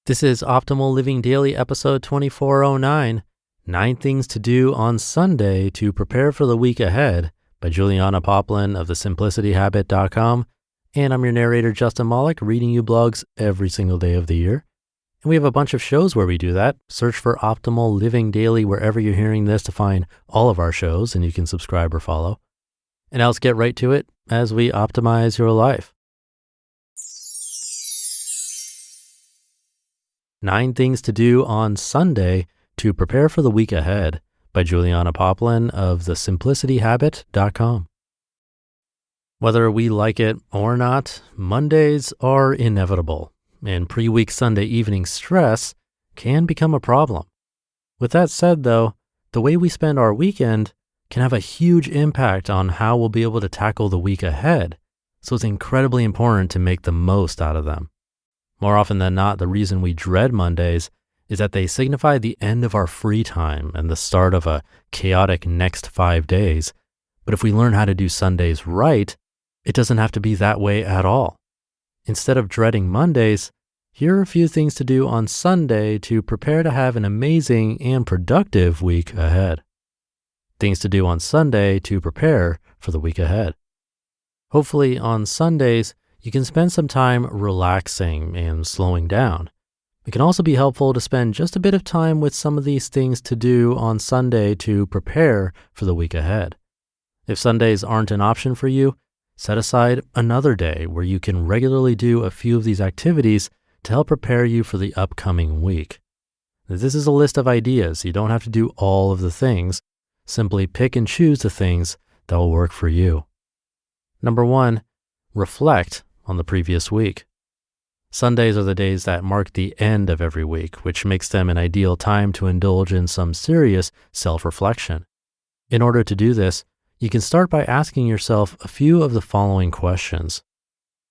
This is Optimal Living Daily, episode 2409, 9 Things to Do on Sunday to Prepare for the Week Ahead by Julianna Poplin of thesimplicity.habit.com. And I'm your narrator, Justin Malik, reading you blogs every single day of the year. And we have a bunch of shows where we do that. Search for Optimal Living Daily wherever you're hearing this to find all of our shows, and you can subscribe or follow. And now let's get right to it as we optimize your life. 9 Things to Do on Sunday to Prepare for the Week Ahead by Julianna Poplin of thesimplicity.habit.com. Whether we like it or not, Mondays are inevitable, and pre-week Sunday evening stress can become a problem. With that said, though, the way we spend our weekend can have a huge impact on how we'll be able to tackle the week ahead, so it's incredibly important to make the most out of them. More often than not, the reason we dread Mondays is that they signify the end of our free time and the start of a chaotic next 5 days. But if we learn how to do Sundays right, it doesn't have to be that way at all. Instead of dreading Mondays, here are a few things to do on Sunday to prepare to have an amazing and productive week ahead. Things to do on Sunday to prepare for the week ahead. Hopefully on Sundays, you can spend some time relaxing and slowing down. It can also be helpful to spend just a bit of time with some of these things to do on Sunday to prepare for the week ahead. If Sundays aren't an option for you, set aside another day where you can regularly do a few of these activities to help prepare you for the upcoming week. This is a list of ideas. You don't have to do all of the things. Simply pick and choose the things that will work for you. Number 1, reflect on the previous week. Sundays are the days that mark the end of every week, which makes them an ideal time to indulge in some serious self-reflection. In order to do this, you can start by asking yourself a few of the following questions.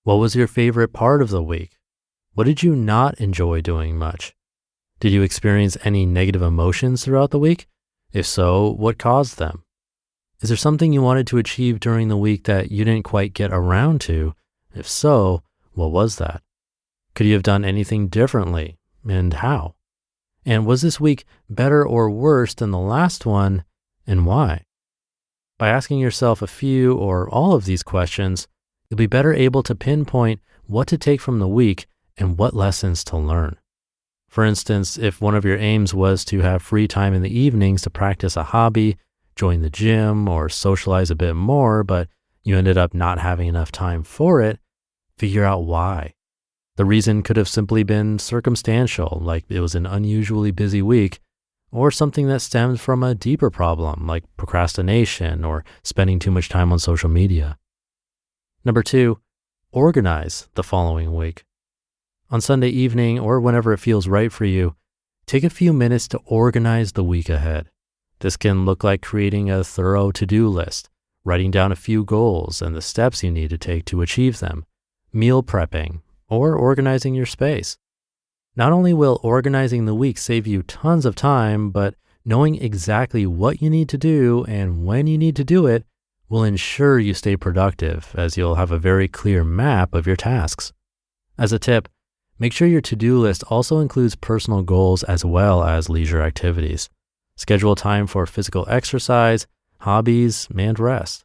What was your favorite part of the week? What did you not enjoy doing much? Did you experience any negative emotions throughout the week? If so, what caused them? Is there something you wanted to achieve during the week that you didn't quite get around to? If so, what was that? Could you have done anything differently, and how? And was this week better or worse than the last one, and why? By asking yourself a few or all of these questions, you'll be better able to pinpoint what to take from the week and what lessons to learn. For instance, if one of your aims was to have free time in the evenings to practice a hobby, join the gym, or socialize a bit more, but you ended up not having enough time for it, figure out why. The reason could have simply been circumstantial, like it was an unusually busy week, or something that stemmed from a deeper problem, like procrastination or spending too much time on social media. Number 2, organize the following week. On Sunday evening, or whenever it feels right for you, take a few minutes to organize the week ahead. This can look like creating a thorough to-do list, writing down a few goals and the steps you need to take to achieve them, meal prepping, or organizing your space. Not only will organizing the week save you tons of time, but knowing exactly what you need to do and when you need to do it will ensure you stay productive, as you'll have a very clear map of your tasks. As a tip, make sure your to-do list also includes personal goals as well as leisure activities. Schedule time for physical exercise, hobbies, and rest.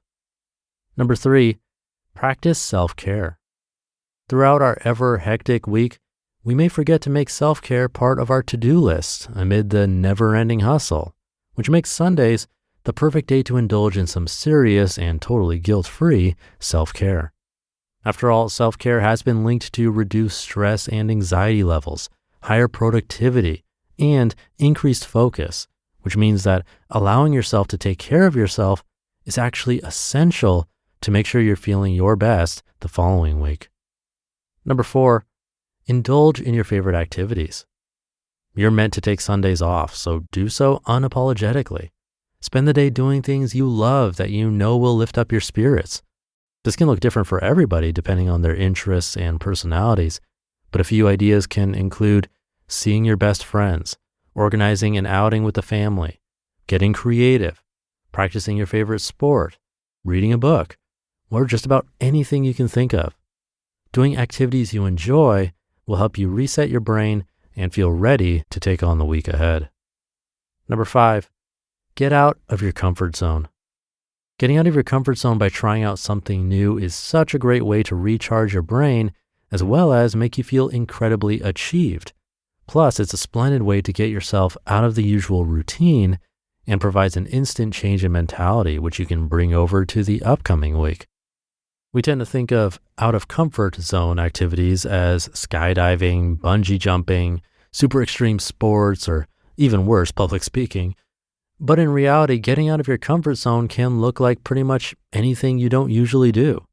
Number 3, practice self-care. Throughout our ever-hectic week, we may forget to make self-care part of our to-do list amid the never-ending hustle, which makes Sundays the perfect day to indulge in some serious and totally guilt-free self-care. After all, self-care has been linked to reduced stress and anxiety levels, higher productivity, and increased focus, which means that allowing yourself to take care of yourself is actually essential to make sure you're feeling your best the following week. Number 4, indulge in your favorite activities. You're meant to take Sundays off, so do so unapologetically. Spend the day doing things you love that you know will lift up your spirits. This can look different for everybody depending on their interests and personalities, but a few ideas can include seeing your best friends, organizing an outing with the family, getting creative, practicing your favorite sport, reading a book, or just about anything you can think of. Doing activities you enjoy will help you reset your brain and feel ready to take on the week ahead. Number 5, get out of your comfort zone. Getting out of your comfort zone by trying out something new is such a great way to recharge your brain as well as make you feel incredibly achieved. Plus, it's a splendid way to get yourself out of the usual routine and provides an instant change in mentality, which you can bring over to the upcoming week. We tend to think of out of comfort zone activities as skydiving, bungee jumping, super extreme sports, or even worse, public speaking. But in reality, getting out of your comfort zone can look like pretty much anything you don't usually do.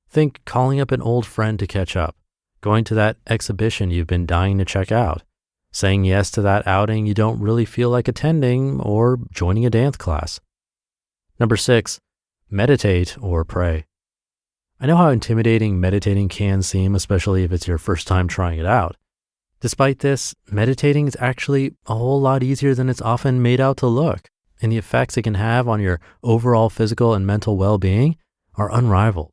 Think calling up an old friend to catch up, going to that exhibition you've been dying to check out, saying yes to that outing you don't really feel like attending, or joining a dance class. Number 6, meditate or pray. I know how intimidating meditating can seem, especially if it's your first time trying it out. Despite this, meditating is actually a whole lot easier than it's often made out to look, and the effects it can have on your overall physical and mental well-being are unrivaled.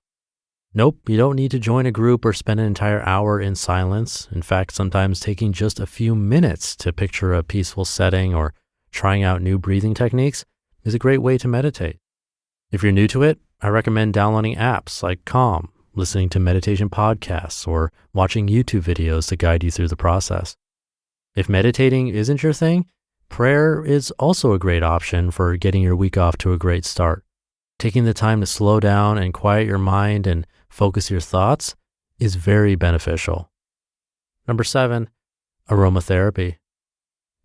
Nope, you don't need to join a group or spend an entire hour in silence. In fact, sometimes taking just a few minutes to picture a peaceful setting or trying out new breathing techniques is a great way to meditate. If you're new to it, I recommend downloading apps like Calm, listening to meditation podcasts, or watching YouTube videos to guide you through the process. If meditating isn't your thing, prayer is also a great option for getting your week off to a great start. Taking the time to slow down and quiet your mind and focus your thoughts is very beneficial. Number 7, aromatherapy.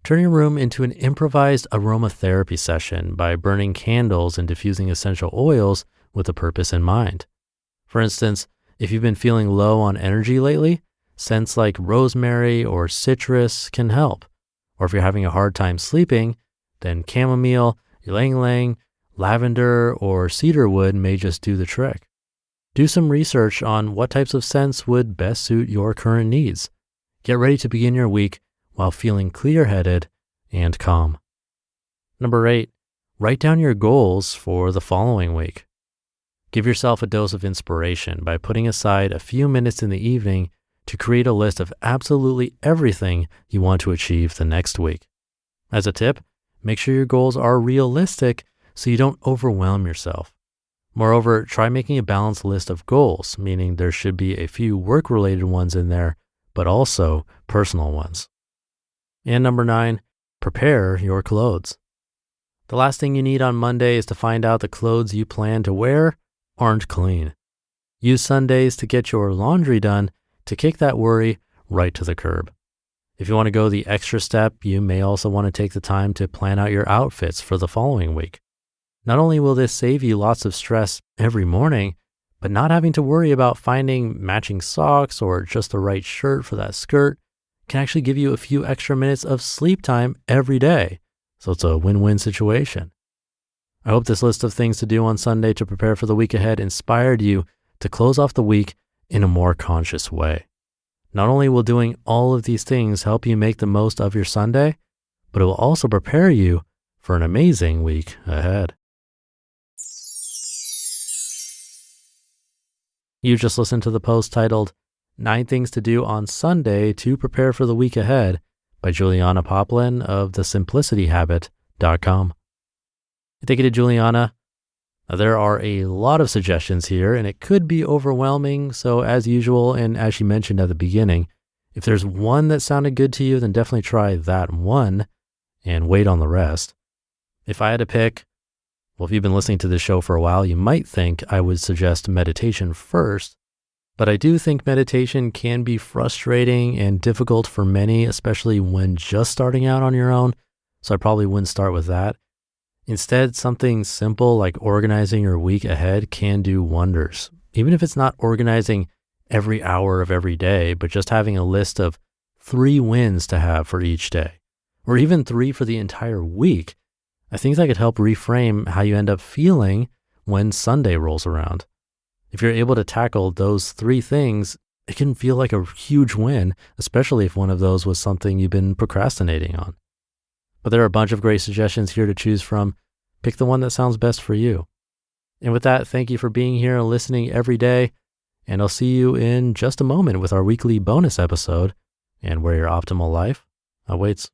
Turn your room into an improvised aromatherapy session by burning candles and diffusing essential oils with a purpose in mind. For instance, if you've been feeling low on energy lately, scents like rosemary or citrus can help. Or if you're having a hard time sleeping, then chamomile, ylang-ylang, lavender, or cedarwood may just do the trick. Do some research on what types of scents would best suit your current needs. Get ready to begin your week while feeling clear-headed and calm. Number 8, write down your goals for the following week. Give yourself a dose of inspiration by putting aside a few minutes in the evening to create a list of absolutely everything you want to achieve the next week. As a tip, make sure your goals are realistic so you don't overwhelm yourself. Moreover, try making a balanced list of goals, meaning there should be a few work-related ones in there, but also personal ones. And number 9, prepare your clothes. The last thing you need on Monday is to find out the clothes you plan to wear aren't clean. Use Sundays to get your laundry done to kick that worry right to the curb. If you want to go the extra step, you may also want to take the time to plan out your outfits for the following week. Not only will this save you lots of stress every morning, but not having to worry about finding matching socks or just the right shirt for that skirt can actually give you a few extra minutes of sleep time every day. So it's a win-win situation. I hope this list of things to do on Sunday to prepare for the week ahead inspired you to close off the week in a more conscious way. Not only will doing all of these things help you make the most of your Sunday, but it will also prepare you for an amazing week ahead. You just listened to the post titled 9 Things to Do on Sunday to Prepare for the Week Ahead by Julianna Poplin of thesimplicity.habit.com. Thank you to Julianna. Now, there are a lot of suggestions here, and it could be overwhelming. So as usual, and as she mentioned at the beginning, if there's one that sounded good to you, then definitely try that one and wait on the rest. If I had to pick, well, if you've been listening to this show for a while, you might think I would suggest meditation first, but I do think meditation can be frustrating and difficult for many, especially when just starting out on your own. So I probably wouldn't start with that. Instead, something simple like organizing your week ahead can do wonders. Even if it's not organizing every hour of every day, but just having a list of 3 wins to have for each day, or even 3 for the entire week, I think that could help reframe how you end up feeling when Sunday rolls around. If you're able to tackle those 3 things, it can feel like a huge win, especially if one of those was something you've been procrastinating on. But there are a bunch of great suggestions here to choose from. Pick the one that sounds best for you. And with that, thank you for being here and listening every day. And I'll see you in just a moment with our weekly bonus episode. and where your optimal life awaits.